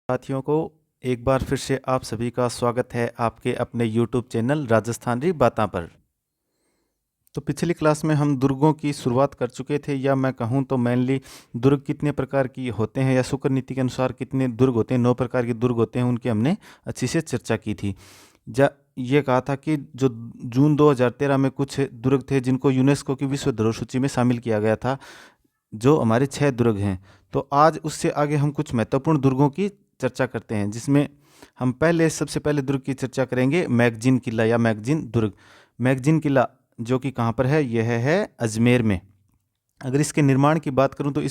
साथियों को एक बार फिर से आप सभी का स्वागत है आपके अपने YouTube चैनल राजस्थानी बातां पर। तो पिछली क्लास में हम दुर्गों की शुरुआत कर चुके थे, या मैं कहूँ तो मेनली दुर्ग कितने प्रकार की होते हैं या शुक्र नीति के अनुसार कितने दुर्ग होते हैं, 9 प्रकार के दुर्ग होते हैं, उनकी हमने अच्छी से चर्चा की थी। ये कहा था कि जो जून 2013 में कुछ दुर्ग थे जिनको यूनेस्को की विश्व धरोहर सूची में शामिल किया गया था, जो हमारे 6 दुर्ग हैं। तो आज उससे आगे हम कुछ महत्वपूर्ण दुर्गों की चर्चा करते हैं, जिसमें हम सबसे पहले दुर्ग की चर्चा करेंगे मैगजीन किला या मैगजीन दुर्ग। मैगजीन किला जो कि कहाँ पर है, यह है अजमेर में। अगर इसके निर्माण की बात करूं तो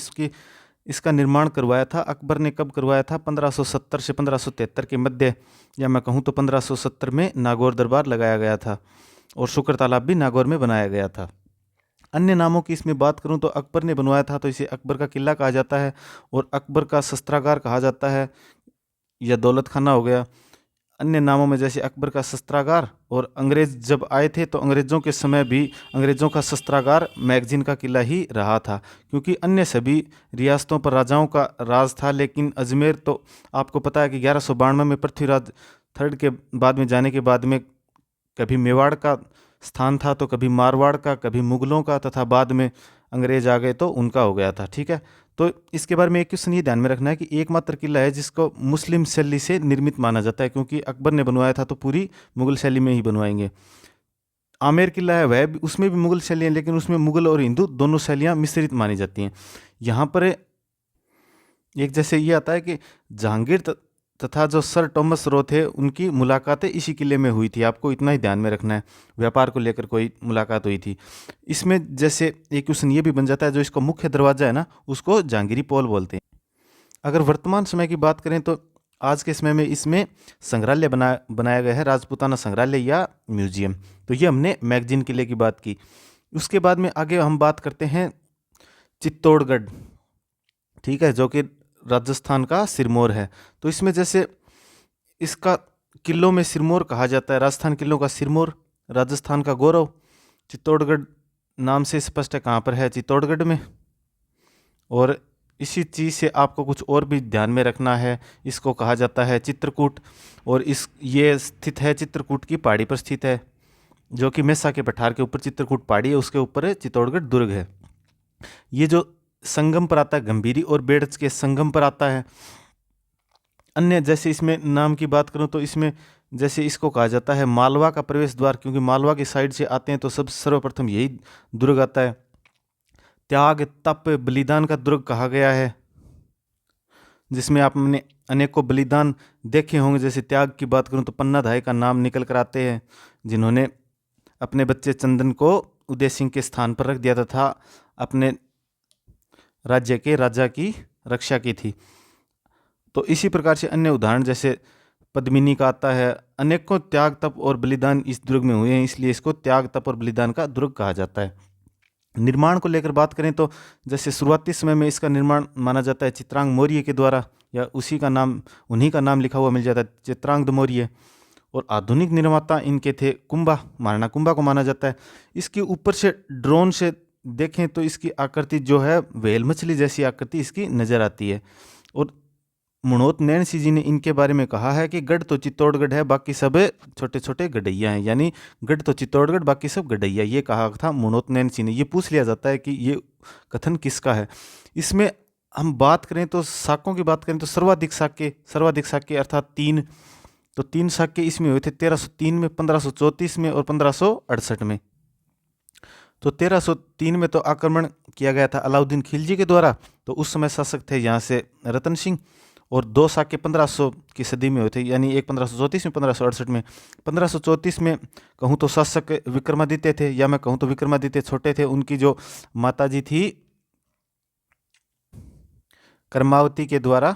इसका निर्माण करवाया था अकबर ने। कब करवाया था? 1570 से 1573 के मध्य, या मैं कहूँ तो 1570 में नागौर दरबार लगाया गया था और शुक्र तालाब भी नागौर में बनाया गया था। अन्य नामों की इसमें बात करूं तो अकबर ने बनवाया था तो इसे अकबर का किला कहा जाता है, और अकबर का शस्त्रागार कहा जाता है, या दौलत खाना हो गया। अन्य नामों में जैसे अकबर का शस्त्रागार, और अंग्रेज जब आए थे तो अंग्रेज़ों के समय भी अंग्रेज़ों का शस्त्रागार मैगजीन का किला ही रहा था, क्योंकि अन्य सभी रियासतों पर राजाओं का राज था। लेकिन अजमेर तो आपको पता है कि 1192 में पृथ्वीराज थर्ड के बाद में जाने के बाद में कभी मेवाड़ का स्थान था, तो कभी मारवाड़ का, कभी मुगलों का, तथा बाद में अंग्रेज आ गए तो उनका हो गया था। ठीक है, तो इसके बारे में एक क्वेश्चन ये ध्यान में रखना है कि एकमात्र किला है जिसको मुस्लिम शैली से निर्मित माना जाता है, क्योंकि अकबर ने बनवाया था तो पूरी मुगल शैली में ही बनवाएंगे। आमेर किला है, वह भी, उसमें भी मुगल शैली है, लेकिन उसमें मुगल और हिंदू दोनों शैलियाँ मिश्रित मानी जाती हैं। यहाँ पर एक जैसे ये आता है कि जहांगीर तथा जो सर टॉमस रो थे उनकी मुलाकातें इसी किले में हुई थी। आपको इतना ही ध्यान में रखना है, व्यापार को लेकर कोई मुलाकात हुई थी। इसमें जैसे एक क्वेश्चन ये भी बन जाता है, जो इसका मुख्य दरवाजा है ना, उसको जहांगीरी पोल बोलते हैं। अगर वर्तमान समय की बात करें तो आज के समय में इसमें संग्रहालय बनाया गया है, राजपूताना संग्रहालय या म्यूजियम। तो ये हमने मैगजीन किले की बात की। उसके बाद में आगे हम बात करते हैं चित्तौड़गढ़, ठीक है, जो कि राजस्थान का सिरमौर है। तो इसमें जैसे इसका किलों में सिरमौर कहा जाता है, राजस्थान किलों का सिरमौर, राजस्थान का गौरव। चित्तौड़गढ़ नाम से स्पष्ट है कहाँ पर है, चित्तौड़गढ़ में। और इसी चीज़ से आपको कुछ और भी ध्यान में रखना है, इसको कहा जाता है चित्रकूट, और ये स्थित है चित्रकूट की पहाड़ी पर स्थित है, जो कि मेसा के पठार के ऊपर चित्रकूट पहाड़ी है, उसके ऊपर चित्तौड़गढ़ दुर्ग है। ये जो संगम पर आता है, गंभीरी और बेड़च के संगम पर आता है। अन्य जैसे इसमें नाम की बात करूं तो इसमें जैसे इसको कहा जाता है मालवा का प्रवेश द्वार, क्योंकि मालवा की साइड से आते हैं तो सर्वप्रथम यही दुर्ग आता है। त्याग तप बलिदान का दुर्ग कहा गया है, जिसमें आपने अनेकों बलिदान देखे होंगे। जैसे त्याग की बात करूं तो पन्ना धाय का नाम निकल कर आते हैं, जिन्होंने अपने बच्चे चंदन को उदय सिंह के स्थान पर रख दिया तथा अपने राज्य के राजा की रक्षा की थी। तो इसी प्रकार से अन्य उदाहरण जैसे पद्मिनी का आता है। अनेकों त्याग तप और बलिदान इस दुर्ग में हुए हैं, इसलिए इसको त्याग तप और बलिदान का दुर्ग कहा जाता है। निर्माण को लेकर बात करें तो जैसे शुरुआती समय में इसका निर्माण माना जाता है चित्रांग मौर्य के द्वारा, या उन्हीं का नाम लिखा हुआ मिल जाता है, चित्रांगद मौर्य। और आधुनिक निर्माता इनके थे कुंभा, महाराणा कुंभा को माना जाता है। इसके ऊपर से ड्रोन से देखें तो इसकी आकृति जो है व्हेल मछली जैसी आकृति इसकी नज़र आती है। और मनोत नैनसी जी ने इनके बारे में कहा है कि गढ़ तो चित्तौड़गढ़ है, बाकी सब छोटे छोटे गढ़ैया हैं, यानी गढ़ तो चित्तौड़गढ़ बाकी सब गढ़ैया, ये कहा था मनोत नैनसी ने। ये पूछ लिया जाता है कि ये कथन किसका है। इसमें हम बात करें तो साक्यों की बात करें तो सर्वाधिक साक्य अर्थात 3, तो 3 साक्य इसमें हुए थे 1303 में, 1534 में और 1568 में। तो 1303 में तो आक्रमण किया गया था अलाउद्दीन खिलजी के द्वारा, तो उस समय शासक थे यहाँ से रतन सिंह। और 2 साक्य 1500 की सदी में हुए थे, यानी एक 1534 में, 1568 में। 1534 में कहूँ तो शासक विक्रमादित्य थे, या मैं कहूँ तो विक्रमादित्य छोटे थे, उनकी जो माताजी थी कर्मावती के द्वारा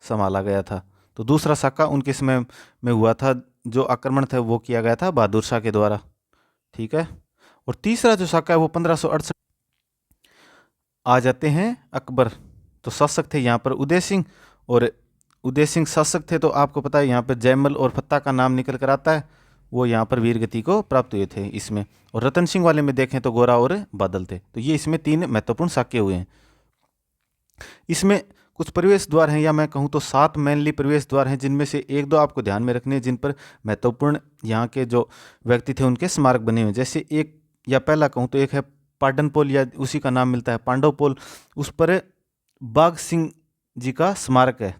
संभाला गया था। तो दूसरा साका उनके समय में हुआ था, जो आक्रमण था वो किया गया था बहादुर शाह के द्वारा, ठीक है। और तीसरा जो साका है वो 1568 आ जाते हैं अकबर। तो शासक थे यहाँ पर उदय सिंह, और उदय सिंह शासक थे तो आपको पता है यहाँ पर जयमल और फत्ता का नाम निकल कर आता है, वो यहाँ पर वीर गति को प्राप्त हुए थे इसमें। और रतन सिंह वाले में देखें तो गोरा और बादल थे। तो ये इसमें 3 महत्वपूर्ण साक्य हुए हैं। इसमें कुछ प्रवेश द्वार हैं, या मैं कहूँ तो 7 मेनली प्रवेश द्वार हैं, जिनमें से एक दो आपको ध्यान में रखने हैं, जिन पर महत्वपूर्ण यहाँ के जो व्यक्ति थे उनके स्मारक बने हुए हैं। जैसे एक या पहला कहूँ तो एक है पाटन पोल, या उसी का नाम मिलता है पांडव पोल, उस पर बाघ सिंह जी का स्मारक है।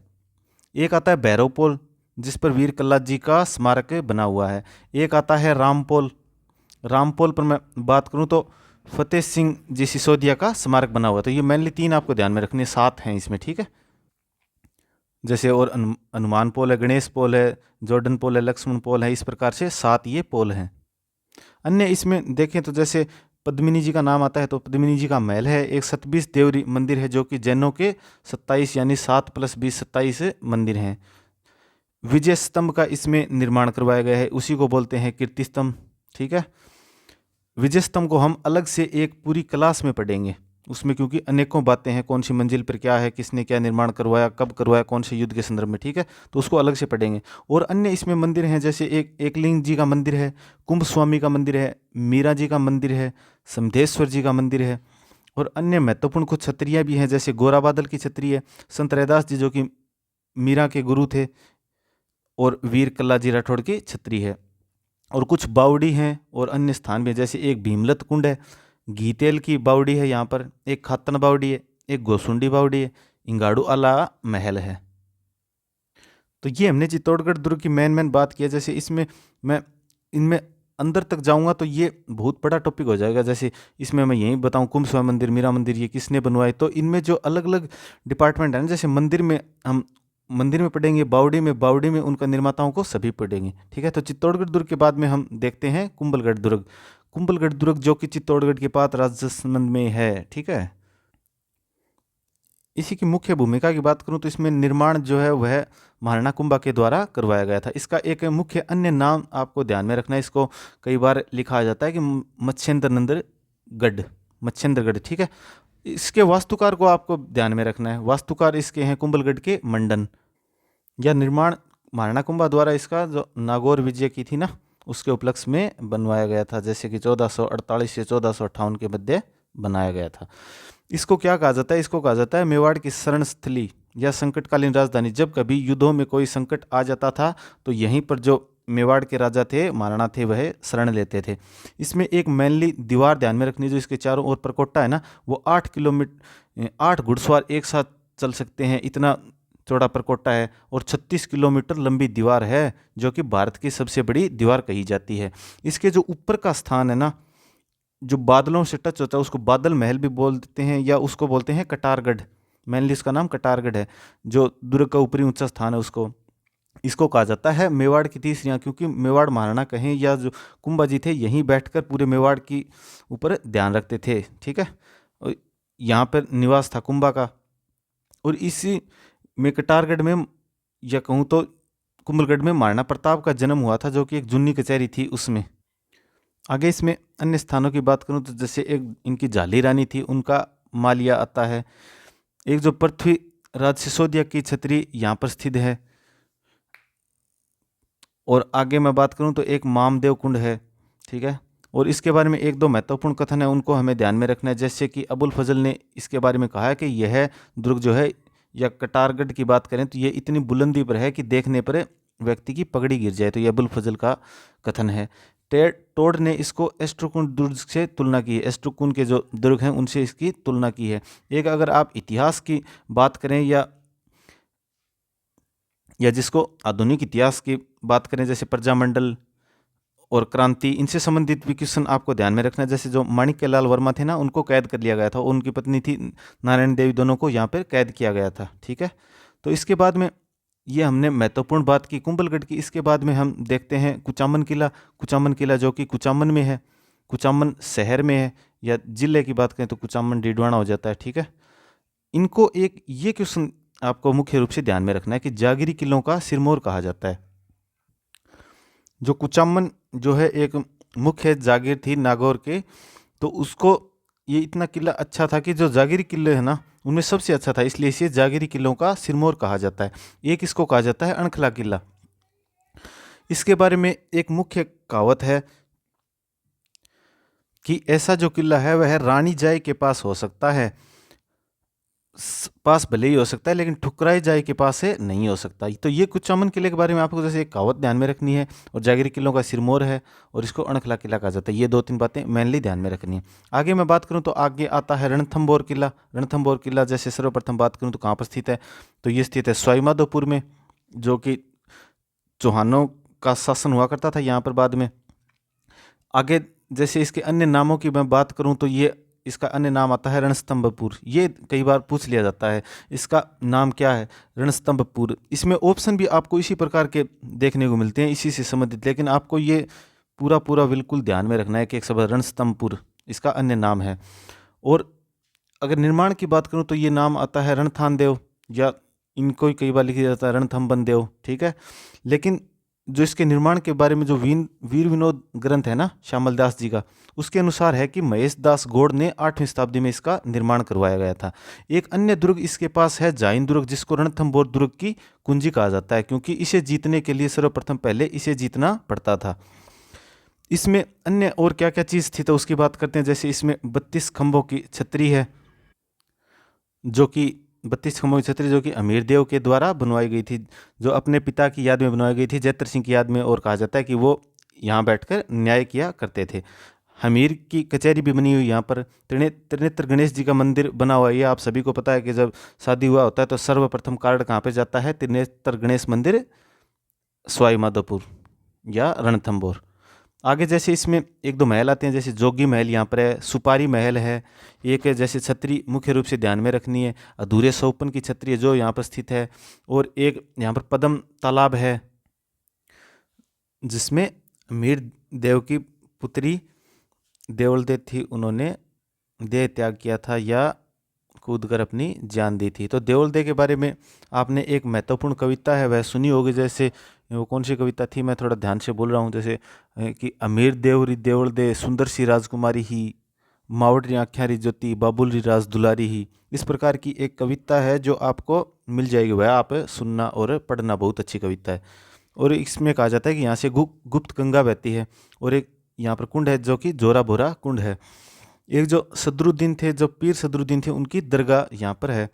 एक आता है भैरव पोल, जिस पर वीर कल्ला जी का स्मारक बना हुआ है। एक आता है रामपोल, रामपोल पर मैं बात करूं तो फतेह सिंह जी सिसोदिया का स्मारक बना हुआ। तो ये मेनली 3 आपको ध्यान में रखने, 7 हैं इसमें, ठीक है। जैसे और हनुमान पोल है, गणेश पोल है, जॉर्डन पोल है, लक्ष्मण पोल है, इस प्रकार से 7 ये पोल हैं। अन्य इसमें देखें तो जैसे पद्मिनी जी का नाम आता है, तो पद्मिनी जी का महल है। एक सतबीस देवरी मंदिर है, जो कि जैनों के 27 यानी 7 + 20 27 मंदिर हैं। विजय स्तंभ का इसमें निर्माण करवाया गया है, उसी को बोलते हैं कीर्ति स्तंभ, ठीक है। विजय स्तंभ को हम अलग से एक पूरी क्लास में पढ़ेंगे उसमें, क्योंकि अनेकों बातें हैं, कौन सी मंजिल पर क्या है, किसने क्या निर्माण करवाया, कब करवाया, कौन से युद्ध के संदर्भ में, ठीक है। तो उसको अलग से पढ़ेंगे। और अन्य इसमें मंदिर हैं, जैसे एकलिंग जी का मंदिर है, कुंभ स्वामी का मंदिर है, मीरा जी का मंदिर है, समधेश्वर जी का मंदिर है। और अन्य महत्वपूर्ण कुछ छत्रियाँ भी हैं, जैसे गोरा बादल की छतरी है, संत रैदास जी जो कि मीरा के गुरु थे, और वीर कल्ला जी राठौड़ की छतरी है। और कुछ बावड़ी हैं और अन्य स्थान भी हैं, जैसे एक भीमलत कुंड है, घीतेल की बावड़ी है यहाँ पर, एक खातन बावड़ी है, एक गोसुंडी बावड़ी है, इंगाड़ू आला महल है। तो ये हमने चित्तौड़गढ़ दुर्ग की मेन बात की है। जैसे इसमें मैं इनमें अंदर तक जाऊंगा तो ये बहुत बड़ा टॉपिक हो जाएगा। जैसे इसमें मैं यही बताऊं, कुंभ स्वामी मंदिर, मीरा मंदिर, ये किसने बनवाए, तो इनमें जो अलग अलग डिपार्टमेंट है ना, जैसे मंदिर में हम मंदिर में पढ़ेंगे, बावड़ी में उनका निर्माताओं को सभी पढ़ेंगे, ठीक है। तो चित्तौड़गढ़ दुर्ग के बाद में हम देखते हैं कुंभलगढ़ दुर्ग। कुंभलगढ़ दुर्ग जो कि चित्तौड़गढ़ के पास राजस्थान में है, ठीक है। इसी की मुख्य भूमिका की बात करूं तो इसमें निर्माण जो है वह महाराणा कुंभा के द्वारा करवाया गया था। इसका एक मुख्य अन्य नाम आपको ध्यान में रखना है, इसको कई बार लिखा जाता है कि मच्छेंद्रगढ़, मच्छेंद्रगढ़, ठीक है। इसके वास्तुकार को आपको ध्यान में रखना है। वास्तुकार इसके हैं कुंभलगढ़ के मंडन। यह निर्माण महाराणा कुंभा द्वारा इसका जो नागौर विजय की थी ना, उसके उपलक्ष्य में बनवाया गया था, जैसे कि 1448 से 1458 के मध्य बनाया गया था। इसको क्या कहा जाता है, इसको कहा जाता है मेवाड़ की शरण स्थली या संकटकालीन राजधानी। जब कभी युद्धों में कोई संकट आ जाता था तो यहीं पर जो मेवाड़ के राजा थे, महाराणा थे, वह शरण लेते थे। इसमें एक मेनली दीवार ध्यान में रखनी, जो इसके चारों ओर परकोटा है ना, वो 8 किलोमीटर 8 घुड़सवार एक साथ चल सकते हैं, इतना चौड़ा परकोटा है। और 36 किलोमीटर लंबी दीवार है, जो कि भारत की सबसे बड़ी दीवार कही जाती है। इसके जो ऊपर का स्थान है ना, जो बादलों से टच होता है, उसको बादल महल भी बोल देते हैं, या उसको बोलते हैं कटारगढ़। मेनली इसका नाम कटारगढ़ है, जो दुर्ग का ऊपरी ऊंचा स्थान है। उसको इसको कहा जाता है मेवाड़ की तीसरी आंख, क्योंकि मेवाड़ महाराणा कहें या जो कुंभा जी थे, यहीं बैठकर पूरे मेवाड़ की ऊपर ध्यान रखते थे, ठीक है। और यहाँ पर निवास था कुंभा का। और इसी में कटारगढ़ में, या कहूँ तो कुंभलगढ़ में, महाराणा प्रताप का जन्म हुआ था, जो कि एक जुन्नी कचहरी थी उसमें। आगे इसमें अन्य स्थानों की बात करूं तो जैसे एक इनकी झाली रानी थी, उनका मालिया आता है। एक जो पृथ्वी राज सिसोदिया की छतरी यहाँ पर स्थित है। और आगे मैं बात करूं तो एक मामदेव कुंड है, ठीक है। और इसके बारे में एक दो महत्वपूर्ण कथन है, उनको हमें ध्यान में रखना है। जैसे कि अबुल फजल ने इसके बारे में कहा है कि यह दुर्ग जो है, या कटारगढ़ की बात करें तो ये इतनी बुलंदी पर है कि देखने पर व्यक्ति की पगड़ी गिर जाए। तो ये अबुल फजल का कथन है। टोड ने इसको एस्ट्रोकुंड दुर्ग से तुलना की है, एस्ट्रोकुंड के जो दुर्ग हैं उनसे इसकी तुलना की है। एक अगर आप इतिहास की बात करें, या जिसको आधुनिक इतिहास की बात करें, जैसे प्रजामंडल और क्रांति, इनसे संबंधित भी क्वेश्चन आपको ध्यान में रखना है। जैसे जो माणिक्यलाल वर्मा थे ना, उनको कैद कर लिया गया था, उनकी पत्नी थी नारायण देवी, दोनों को यहाँ पर कैद किया गया था, ठीक है। तो इसके बाद में ये हमने महत्वपूर्ण बात की कुंभलगढ़ की। इसके बाद में हम देखते हैं कुचामन किला। कुचामन किला जो कि कुचामन में है, कुचामन शहर में है, या जिले की बात करें तो कुचामन डीडवाना हो जाता है, ठीक है। इनको एक ये क्वेश्चन आपको मुख्य रूप से ध्यान में रखना है कि जागिरी किलों का सिरमौर कहा जाता है। जो कुचामन जो है एक मुख्य जागीर थी नागौर के, तो उसको ये इतना किला अच्छा था कि जो जागिरी किले है ना, उनमें सबसे अच्छा था, इसलिए इसे जागिरी किलों का सिरमौर कहा जाता है। एक इसको कहा जाता है अणखला किला। इसके बारे में एक मुख्य कहावत है कि ऐसा जो किला है वह रानी जाय के पास हो सकता है। पास भले ही हो सकता है, लेकिन ठुकराए जाए के पास है नहीं हो सकता। तो ये कुचामन किले के बारे में आपको जैसे एक कहावत ध्यान में रखनी है, और जागीरी किलों का सिरमौर है, और इसको अणखला किला कहा जाता है। ये 2-3 बातें मेनली ध्यान में रखनी है। आगे मैं बात करूँ तो आगे आता है रणथंभौर किला। रणथंभौर किला जैसे सर्वप्रथम बात करूँ तो कहाँ पर स्थित है, तो ये स्थित है सवाईमाधोपुर में, जो कि चौहानों का शासन हुआ करता था यहाँ पर बाद में। आगे जैसे इसके अन्य नामों की मैं बात करूं तो ये इसका अन्य नाम आता है रणस्तंभपुर। ये कई बार पूछ लिया जाता है, इसका नाम क्या है, रणस्तंभपुर। इसमें ऑप्शन भी आपको इसी प्रकार के देखने को मिलते हैं, इसी से संबंधित, लेकिन आपको ये पूरा पूरा बिल्कुल ध्यान में रखना है कि एक शब्द रणस्तंभपुर इसका अन्य नाम है। और अगर निर्माण की बात करूं तो ये नाम आता है रणथानदेव, या इनको ही कई बार लिखा जाता है रणथंबन देव, ठीक है। लेकिन जो इसके निर्माण के बारे में जो वीर विनोद ग्रंथ है ना श्यामल दास जी का, उसके अनुसार है कि महेश दास गौड़ ने 8वीं शताब्दी में इसका निर्माण करवाया गया था। एक अन्य दुर्ग इसके पास है जाइन दुर्ग, जिसको रणथंभौर दुर्ग की कुंजी कहा जाता है, क्योंकि इसे जीतने के लिए सर्वप्रथम पहले इसे जीतना पड़ता था। इसमें अन्य और क्या क्या चीज़ थी तो उसकी बात करते हैं। जैसे इसमें 32 खंभों की छतरी है, जो कि 32 खंभों की छतरी जो कि अमीर देव के द्वारा बनवाई गई थी, जो अपने पिता की याद में बनवाई गई थी, जैत्र सिंह की याद में। और कहा जाता है कि वो यहाँ बैठकर न्याय किया करते थे। हमीर की कचहरी भी बनी हुई यहाँ पर। त्रिनेत्र गणेश जी का मंदिर बना हुआ है। ये आप सभी को पता है कि जब शादी हुआ होता है तो सर्वप्रथम कार्ड कहाँ पे जाता है, त्रिनेत्र गणेश मंदिर सवाई माधोपुर या रणथंभौर। आगे जैसे इसमें एक दो महल आते हैं, जैसे जोगी महल यहाँ पर है, सुपारी महल है, एक है जैसे छतरी मुख्य रूप से ध्यान में रखनी है, अधूरे सौपन की छतरी है जो यहाँ पर स्थित है, और एक यहाँ पर पद्म तालाब है, जिसमें मीर देव की पुत्री देवलदेव थी, उन्होंने देह त्याग किया था या कूदकर अपनी जान दी थी। तो देवलदेव के बारे में आपने एक महत्वपूर्ण कविता है वह सुनी होगी। जैसे वो कौन सी कविता थी, मैं थोड़ा ध्यान से बोल रहा हूँ, जैसे कि अमीर देव री देवल दे सुंदर सी राजकुमारी ही, मावड़ री आँख्या री ज्योति बाबुल री राज दुलारी ही। इस प्रकार की एक कविता है जो आपको मिल जाएगी, वह आप सुनना और पढ़ना, बहुत अच्छी कविता है। और इसमें कहा जाता है कि यहाँ से गुप्त गंगा बहती है, और एक यहाँ पर कुंड है जो कि जोरा बोरा कुंड है। एक जो सदरुद्दीन थे, जो पीर सदरुद्दीन थे, उनकी दरगाह यहाँ पर है।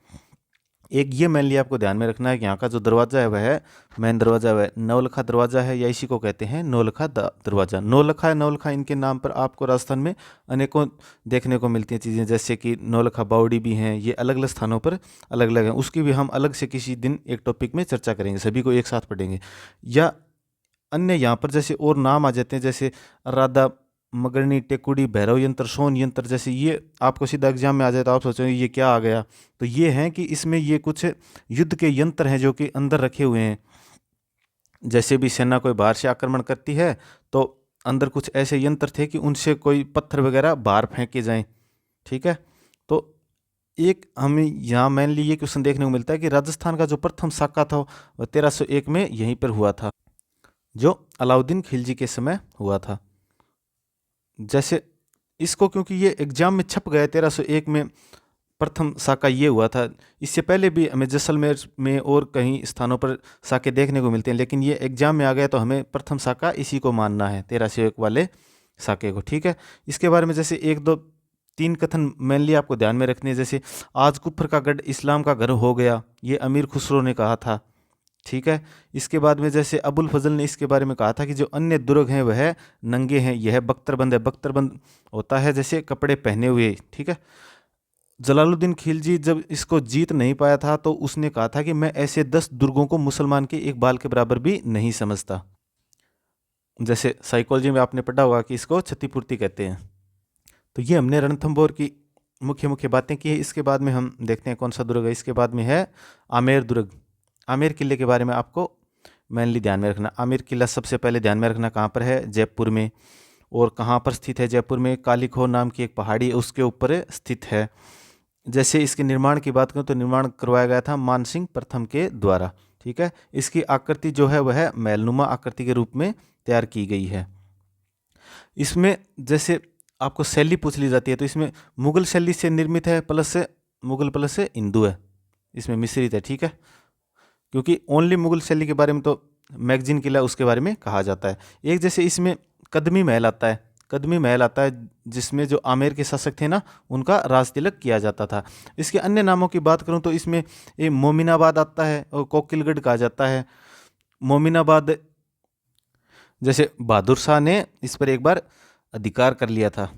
एक ये मेनली आपको ध्यान में रखना है कि यहाँ का जो दरवाज़ा है वह मेन दरवाज़ा वह नौलखा दरवाज़ा है, या इसी को कहते हैं नौलखा दरवाज़ा। नौलखा नौलखा इनके नाम पर आपको राजस्थान में अनेकों देखने को मिलती हैं चीज़ें, जैसे कि नौलखा बावड़ी भी हैं। ये अलग अलग स्थानों पर अलग अलग हैं, उसकी भी हम अलग से किसी दिन एक टॉपिक में चर्चा करेंगे, सभी को एक साथ पढ़ेंगे। या अन्य यहाँ पर जैसे और नाम आ जाते हैं, जैसे राधा मगरनी टेकुड़ी भैरव यंत्र सोन यंत्र। जैसे ये आपको सीधा एग्जाम में आ जाए तो आप सोचोगे ये क्या आ गया, तो ये हैं कि इसमें ये कुछ युद्ध के यंत्र हैं जो कि अंदर रखे हुए हैं। जैसे भी सेना कोई बाहर से आक्रमण करती है तो अंदर कुछ ऐसे यंत्र थे कि उनसे कोई पत्थर वगैरह बाहर फेंके जाएं, ठीक है। तो एक हमें यहाँ मेनली ये क्वेश्चन देखने को मिलता है कि राजस्थान का जो प्रथम साका था वह 1301 में यहीं पर हुआ था, जो अलाउद्दीन खिलजी के समय हुआ था। जैसे इसको क्योंकि ये एग्जाम में छप गया 1301 में प्रथम साका ये हुआ था। इससे पहले भी हमें जैसलमेर में और कहीं स्थानों पर साके देखने को मिलते हैं, लेकिन ये एग्जाम में आ गया तो हमें प्रथम साका इसी को मानना है, 1301 वाले साके को, ठीक है। इसके बारे में जैसे एक दो तीन कथन मेनली आपको ध्यान में रखने हैं। जैसे आज कुफर का गढ़ इस्लाम का घर हो गया, ये अमीर खुसरो ने कहा था, ठीक है। इसके बाद में जैसे अबुल फजल ने इसके बारे में कहा था कि जो अन्य दुर्ग हैं वह नंगे हैं, यह बख्तरबंद है। बख्तरबंद होता है जैसे कपड़े पहने हुए, ठीक है। जलालुद्दीन खिलजी जब इसको जीत नहीं पाया था तो उसने कहा था कि मैं ऐसे 10 दुर्गों को मुसलमान के एक बाल के बराबर भी नहीं समझता। जैसे साइकोलॉजी में आपने पढ़ा होगा कि इसको क्षतिपूर्ति कहते हैं। तो ये हमने रणथंभौर की मुख्य मुख्य बातें की है। इसके बाद में हम देखते हैं कौन सा दुर्ग है। इसके बाद में है आमेर दुर्ग। आमेर किले के बारे में आपको मेनली ध्यान में रखना। आमेर किला सबसे पहले ध्यान में रखना कहाँ पर है, जयपुर में। और कहाँ पर स्थित है, जयपुर में कालीखोह नाम की एक पहाड़ी है उसके ऊपर स्थित है। जैसे इसके निर्माण की बात करूँ तो निर्माण करवाया गया था मानसिंह प्रथम के द्वारा, ठीक है। इसकी आकृति जो है वह महलनुमा आकृति के रूप में तैयार की गई है। इसमें जैसे आपको शैली पूछ ली जाती है तो इसमें मुगल शैली से निर्मित है, प्लस से मुगल प्लस से हिंदू है, इसमें मिश्रित है, ठीक है। क्योंकि ओनली मुगल शैली के बारे में तो मैगजीन किला उसके बारे में कहा जाता है। एक जैसे इसमें कदमी महल आता है, कदमी महल आता है, जिसमें जो आमेर के शासक थे ना, उनका राज तिलक किया जाता था। इसके अन्य नामों की बात करूं तो इसमें ये मोमिनाबाद आता है और कोकिलगढ़ कहा जाता है। मोमिनाबाद जैसे बहादुर शाह ने इस पर एक बार अधिकार कर लिया था।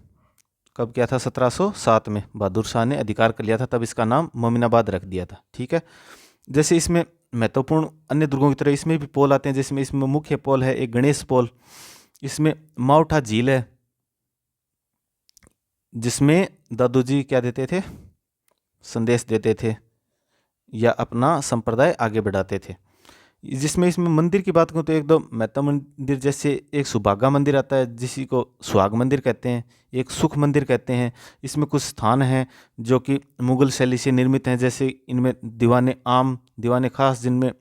कब किया था? 1707 में बहादुर शाह ने अधिकार कर लिया था, तब इसका नाम मोमिनाबाद रख दिया था। ठीक है। जैसे इसमें महत्वपूर्ण अन्य दुर्गों की तरह इसमें भी पोल आते हैं, जिसमें इसमें मुख्य पोल है एक गणेश पोल। इसमें माउठा झील है, जिसमें दादू जी क्या देते थे? संदेश देते थे या अपना संप्रदाय आगे बढ़ाते थे। जिसमें इसमें मंदिर की बात करूँ तो एक दो महत्व मंदिर, जैसे एक सुभागा मंदिर आता है जिसी को सुहाग मंदिर कहते हैं, एक सुख मंदिर कहते हैं। इसमें कुछ स्थान हैं जो कि मुगल शैली से निर्मित हैं, जैसे इनमें दीवाने आम, दीवाने खास, जिनमें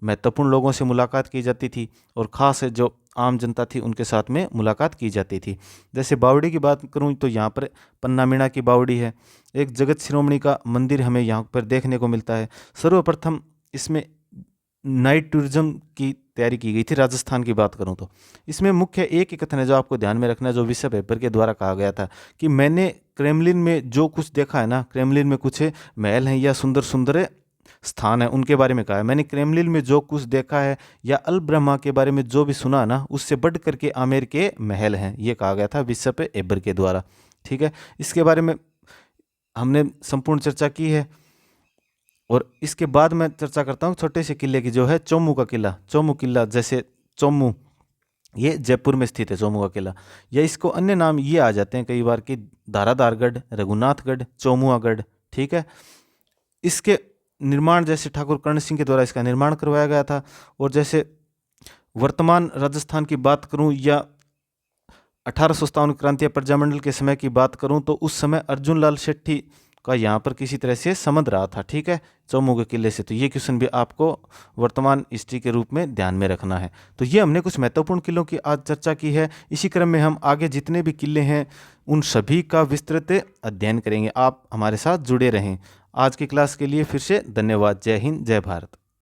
महत्वपूर्ण लोगों से मुलाकात की जाती थी और ख़ास है जो आम जनता थी उनके साथ में मुलाकात की जाती थी। जैसे बावड़ी की बात करूं तो यहाँ पर पन्ना मीणा की बावड़ी है। एक जगत शिरोमणि का मंदिर हमें यहाँ पर देखने को मिलता है। सर्वप्रथम इसमें नाइट टूरिज्म की तैयारी की गई थी। राजस्थान की बात करूं तो इसमें मुख्य एक ही कथन है जो आपको ध्यान में रखना है, जो विषय पेपर के द्वारा कहा गया था कि मैंने क्रेमलिन में जो कुछ देखा है ना, क्रेमलिन में कुछ महल हैं या सुंदर सुंदर स्थान है, उनके बारे में कहा है। मैंने क्रेमलिन में जो कुछ देखा है या अल ब्रह्मा के बारे में जो भी सुना ना, उससे बढ़ करके आमेर के महल हैं, ये कहा गया था बिशप एबर के द्वारा। ठीक है। इसके बारे में हमने संपूर्ण चर्चा की है और इसके बाद मैं चर्चा करता हूँ छोटे से किले की, जो है चौमू का किला। चौमू किला, जैसे चौमू ये जयपुर में स्थित है चौमू का किला, या इसको अन्य नाम ये आ जाते हैं कई बार कि धाराधारगढ़, रघुनाथगढ़, चौमुआगढ़। ठीक है। इसके निर्माण जैसे ठाकुर कर्ण सिंह के द्वारा इसका निर्माण करवाया गया था। और जैसे वर्तमान राजस्थान की बात करूं या 1857 क्रांतीय प्रजामंडल के समय की बात करूं तो उस समय अर्जुन लाल शेट्टी का यहाँ पर किसी तरह से संबंध रहा था। ठीक है, चौमू के किले से। तो ये क्वेश्चन भी आपको वर्तमान हिस्ट्री के रूप में ध्यान में रखना है। तो ये हमने कुछ महत्वपूर्ण किलों की आज चर्चा की है। इसी क्रम में हम आगे जितने भी किले हैं उन सभी का विस्तृत अध्ययन करेंगे। आप हमारे साथ जुड़े रहें। आज की क्लास के लिए फिर से धन्यवाद। जय हिंद, जय भारत।